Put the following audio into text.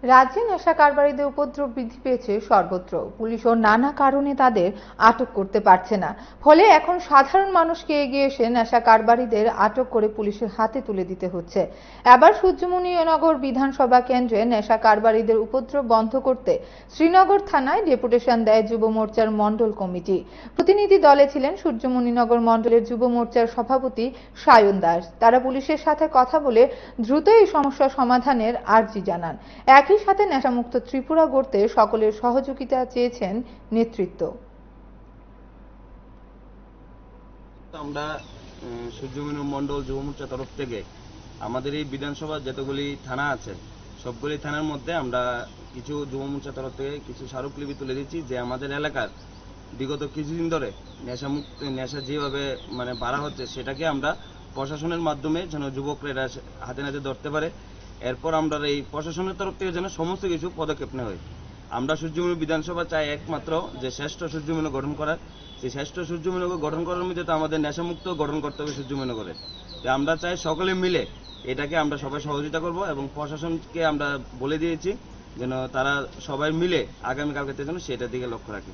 রাজ্যে নেশা কারবারিদের উপদ্রব বৃদ্ধি পেয়েছে সর্বত্র। পুলিশও নানা কারণে তাদের আটক করতে পারছে না। ফলে এখন সাধারণ মানুষকে এগিয়ে এসে নেশা কারবারিদের আটক করে পুলিশের হাতে তুলে দিতে হচ্ছে। এবার সূর্যমণিনগর বিধানসভা কেন্দ্রে নেশা কারবারিদের উপদ্রব বন্ধ করতে শ্রীনগর থানায় ডেপুটেশন দেয় যুব মোর্চার মণ্ডল কমিটি। প্রতিনিধি দলে ছিলেন সূর্যমণিনগর মণ্ডলের যুব মোর্চার সভাপতি সায়ন দাস। তারা পুলিশের সাথে কথা বলে দ্রুত এই সমস্যা সমাধানের আর্জি জানান। একই সাথে নেশামুক্ত ত্রিপুরা গড়তে সকলের সহযোগিতা চেয়েছেন নেতৃত্ব। আমরা সূর্যমণি মণ্ডল যুব মোর্চা তরফ থেকে আমাদের এই বিধানসভা যতগুলি থানা আছে সবগুলি থানার মধ্যে আমরা কিছু যুব মোর্চা তরফ থেকে কিছু স্মারকলিপি তুলে দিচ্ছি যে আমাদের এলাকার বিগত কিছুদিন ধরে নেশা যেভাবে বাড়া হচ্ছে সেটাকে আমরা প্রশাসনের মাধ্যমে যেন যুবকরা হাতে নাতে ধরতে পারে। এরপর আমরা এই প্রশাসনের তরফ থেকে যেন সমস্ত কিছু পদক্ষেপ নেওয়া হয়। আমরা সূর্যমণি বিধানসভা চাই একমাত্র যে শ্রেষ্ঠ সূর্যমণি গঠন করার। সেই শ্রেষ্ঠ সূর্যমণিনগর গঠন করার মধ্যে তো আমাদের নেশামুক্ত গঠন করতে হবে সূর্যমণিনগরে। আমরা চাই সকলে মিলে এটাকে আমরা সবাই সহযোগিতা করব এবং প্রশাসনকে আমরা বলে দিয়েছি যেন তারা সবাই মিলে আগামীকালকে যেন সেটার দিকে লক্ষ্য রাখে।